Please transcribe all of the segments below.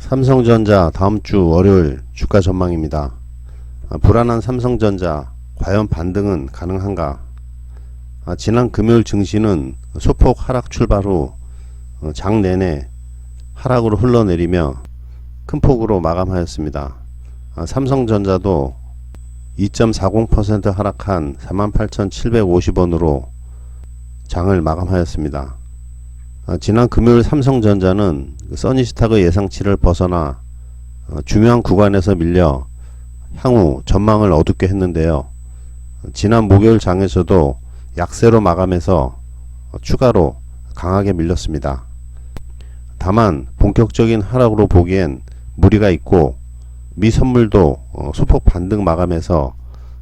삼성전자 다음주 월요일 주가 전망입니다. 불안한 삼성전자 과연 반등은 가능한가? 지난 금요일 증시는 소폭 하락 출발 후 장 내내 하락으로 흘러내리며 큰 폭으로 마감하였습니다. 삼성전자도 2.40% 하락한 48,750원으로 장을 마감하였습니다. 지난 금요일 삼성전자는 써니스탁의 예상치를 벗어나 중요한 구간에서 밀려 향후 전망을 어둡게 했는데요. 지난 목요일 장에서도 약세로 마감해서 추가로 강하게 밀렸습니다. 다만 본격적인 하락으로 보기엔 무리가 있고 미 선물도 소폭 반등 마감해서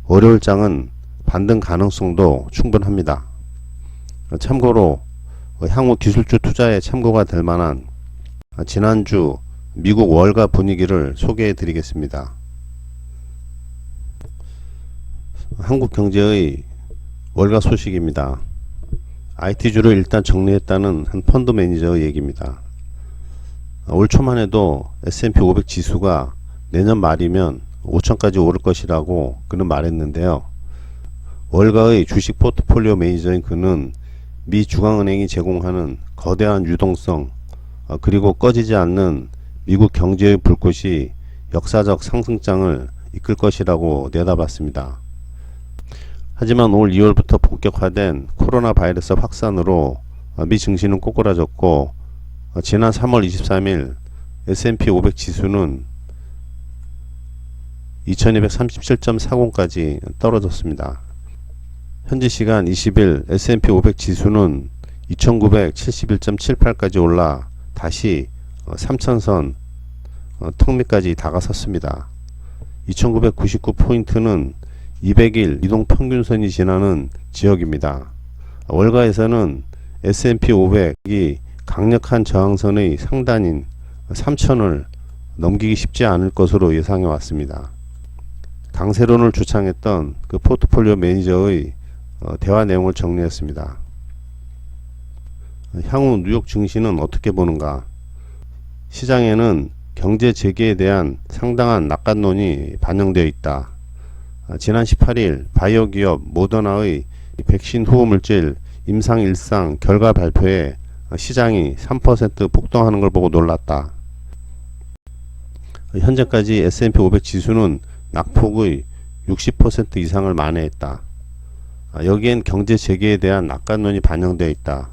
월요일 장은 반등 가능성도 충분합니다. 참고로 향후 기술주 투자에 참고가 될 만한 지난주 미국 월가 분위기를 소개해 드리겠습니다. 한국 경제의 월가 소식입니다. IT주를 일단 정리했다는 한 펀드 매니저의 얘기입니다. 올 초만 해도 S&P 500 지수가 내년 말이면 5천까지 오를 것이라고 그는 말했는데요. 월가의 주식 포트폴리오 매니저인 그는 미 중앙은행이 제공하는 거대한 유동성 그리고 꺼지지 않는 미국 경제의 불꽃이 역사적 상승장을 이끌 것이라고 내다봤습니다. 하지만 올 2월부터 본격화된 코로나 바이러스 확산으로 미 증시는 꼬꾸라졌고 지난 3월 23일 S&P 500 지수는 2237.40까지 떨어졌습니다. 현지 시간 20일 S&P 500 지수는 2971.78까지 올라 다시 3000선 턱밑까지 다가섰습니다. 2999포인트는 200일 이동평균선이 지나는 지역입니다. 월가에서는 S&P 500이 강력한 저항선의 상단인 3000을 넘기기 쉽지 않을 것으로 예상해 왔습니다. 강세론을 주창했던 그 포트폴리오 매니저의 대화 내용을 정리했습니다. 향후 뉴욕 증시는 어떻게 보는가? 시장에는 경제 재개에 대한 상당한 낙관론이 반영되어 있다. 지난 18일 바이오 기업 모더나의 백신 후보 물질 임상 1상 결과 발표에 시장이 3% 폭등하는 걸 보고 놀랐다. 현재까지 S&P 500 지수는 낙폭의 60% 이상을 만회했다. 여기엔 경제 재개에 대한 낙관론이 반영되어 있다.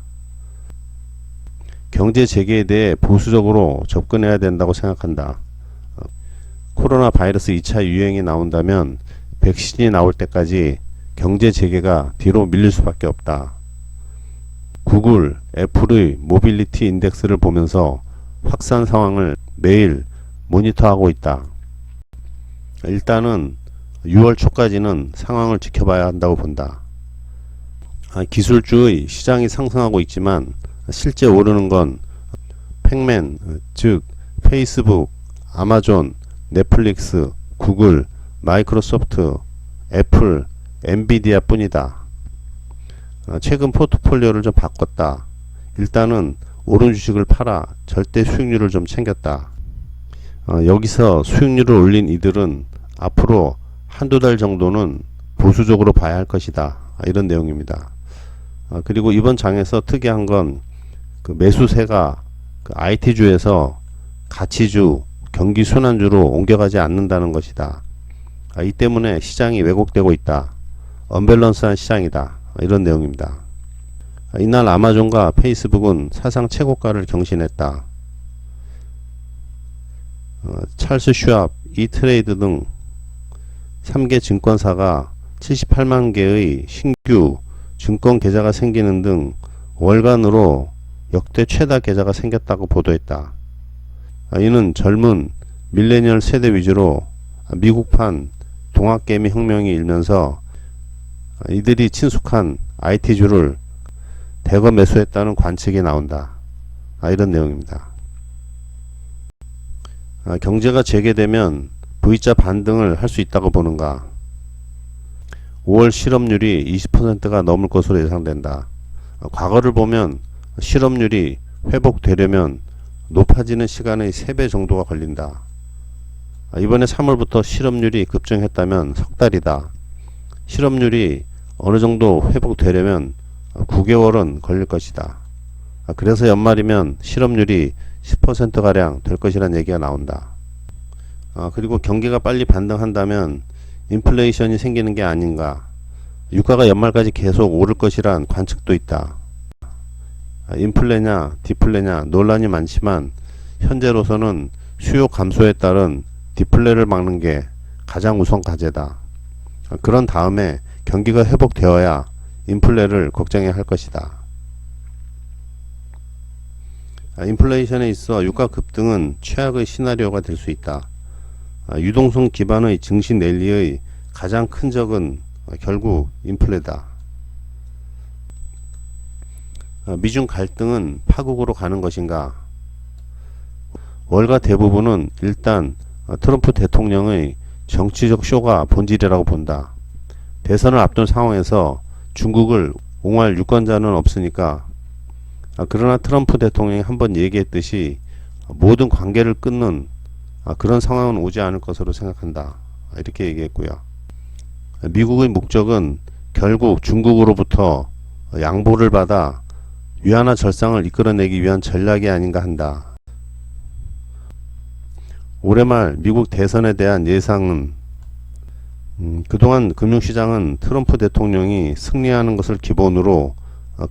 경제 재개에 대해 보수적으로 접근해야 된다고 생각한다. 코로나 바이러스 2차 유행이 나온다면 백신이 나올 때까지 경제 재개가 뒤로 밀릴 수밖에 없다. 구글, 애플의 모빌리티 인덱스를 보면서 확산 상황을 매일 모니터하고 있다. 일단은 6월 초까지는 상황을 지켜봐야 한다고 본다. 기술주의 시장이 상승하고 있지만 실제 오르는 건 팩맨, 즉 페이스북, 아마존, 넷플릭스, 구글, 마이크로소프트, 애플, 엔비디아 뿐이다. 최근 포트폴리오를 좀 바꿨다. 일단은 오른 주식을 팔아 절대 수익률을 좀 챙겼다. 여기서 수익률을 올린 이들은 앞으로 한두 달 정도는 보수적으로 봐야 할 것이다. 이런 내용입니다. 그리고 이번 장에서 특이한 건 그 매수세가 그 IT주에서 가치주, 경기 순환주로 옮겨가지 않는다는 것이다. 이 때문에 시장이 왜곡되고 있다. 언밸런스한 시장이다. 이런 내용입니다. 이날 아마존과 페이스북은 사상 최고가를 경신했다. 찰스 슈왑, 이트레이드 등 3개 증권사가 78만 개의 신규 증권 계좌가 생기는 등 월간으로 역대 최다 계좌가 생겼다고 보도했다. 이는 젊은 밀레니얼 세대 위주로 미국판 동학개미 혁명이 일면서 이들이 친숙한 IT주를 대거 매수했다는 관측이 나온다. 이런 내용입니다. 경제가 재개되면 V자 반등을 할 수 있다고 보는가? 5월 실업률이 20%가 넘을 것으로 예상된다. 과거를 보면 실업률이 회복되려면 높아지는 시간의 3배 정도가 걸린다. 이번에 3월부터 실업률이 급증했다면 석 달이다. 실업률이 어느 정도 회복되려면 9개월은 걸릴 것이다. 그래서 연말이면 실업률이 10%가량 될 것이라는 얘기가 나온다. 그리고 경기가 빨리 반등한다면 인플레이션이 생기는 게 아닌가. 유가가 연말까지 계속 오를 것이란 관측도 있다. 인플레냐 디플레냐 논란이 많지만 현재로서는 수요 감소에 따른 디플레를 막는 게 가장 우선 과제다. 그런 다음에 경기가 회복되어야 인플레를 걱정해야 할 것이다. 인플레이션에 있어 유가 급등은 최악의 시나리오가 될 수 있다. 유동성 기반의 증시 랠리의 가장 큰 적은 결국 인플레다. 미중 갈등은 파국으로 가는 것인가? 월가 대부분은 일단 트럼프 대통령의 정치적 쇼가 본질이라고 본다. 대선을 앞둔 상황에서 중국을 옹호할 유권자는 없으니까. 그러나 트럼프 대통령이 한번 얘기했듯이 모든 관계를 끊는 그런 상황은 오지 않을 것으로 생각한다. 이렇게 얘기했고요. 미국의 목적은 결국 중국으로부터 양보를 받아 위안화 절상을 이끌어내기 위한 전략이 아닌가 한다. 올해 말 미국 대선에 대한 예상은 그동안 금융시장은 트럼프 대통령이 승리하는 것을 기본으로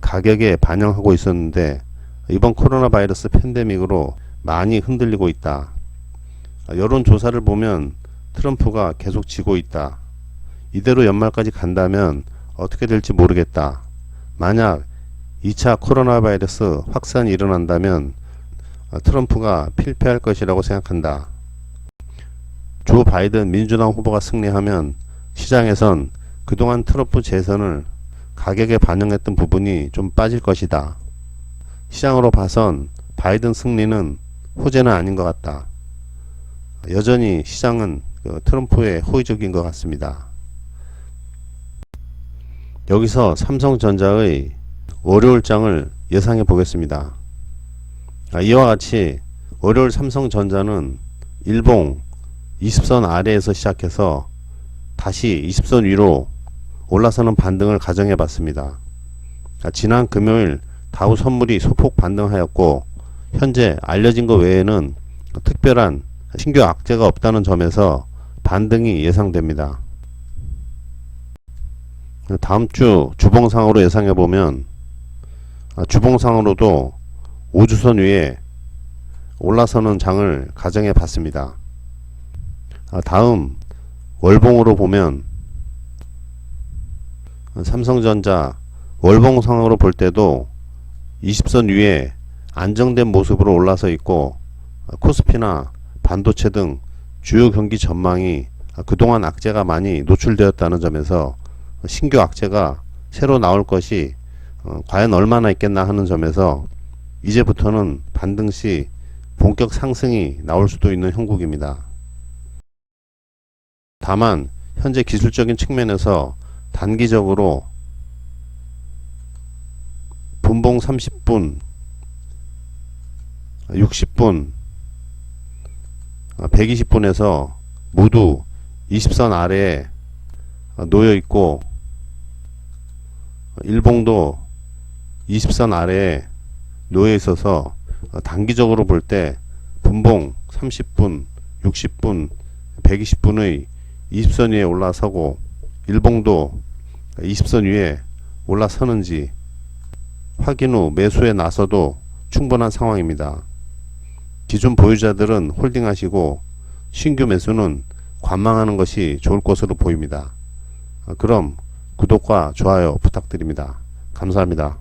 가격에 반영하고 있었는데 이번 코로나 바이러스 팬데믹으로 많이 흔들리고 있다. 여론조사를 보면 트럼프가 계속 지고 있다. 이대로 연말까지 간다면 어떻게 될지 모르겠다. 만약 2차 코로나 바이러스 확산이 일어난다면 트럼프가 필패할 것이라고 생각한다. 조 바이든 민주당 후보가 승리하면 시장에선 그동안 트럼프 재선을 가격에 반영했던 부분이 좀 빠질 것이다. 시장으로 봐선 바이든 승리는 호재는 아닌 것 같다. 여전히 시장은 트럼프에 호의적인 것 같습니다. 여기서 삼성전자의 월요일장을 예상해 보겠습니다. 이와 같이 월요일 삼성전자는 일봉 20선 아래에서 시작해서 다시 20선 위로 올라서는 반등을 가정해 봤습니다. 지난 금요일 다우 선물이 소폭 반등하였고 현재 알려진 것 외에는 특별한 신규 악재가 없다는 점에서 반등이 예상됩니다. 다음 주 주봉상으로 예상해 보면 주봉상으로도 5주선 위에 올라서는 장을 가정해 봤습니다. 다음 월봉으로 보면 삼성전자 월봉상으로 볼 때도 20선 위에 안정된 모습으로 올라서 있고 코스피나 반도체 등 주요 경기 전망이 그동안 악재가 많이 노출되었다는 점에서 신규 악재가 새로 나올 것이 과연 얼마나 있겠나 하는 점에서 이제부터는 반등시 본격 상승이 나올 수도 있는 형국입니다. 다만 현재 기술적인 측면에서 단기적으로 분봉 30분, 60분, 120분에서 모두 20선 아래에 놓여 있고 일봉도 20선 아래에 놓여 있어서 단기적으로 볼 때 분봉 30분, 60분, 120분의 20선 위에 올라서고 일봉도 20선 위에 올라서는지 확인 후 매수에 나서도 충분한 상황입니다. 기존 보유자들은 홀딩하시고 신규 매수는 관망하는 것이 좋을 것으로 보입니다. 그럼 구독과 좋아요 부탁드립니다. 감사합니다.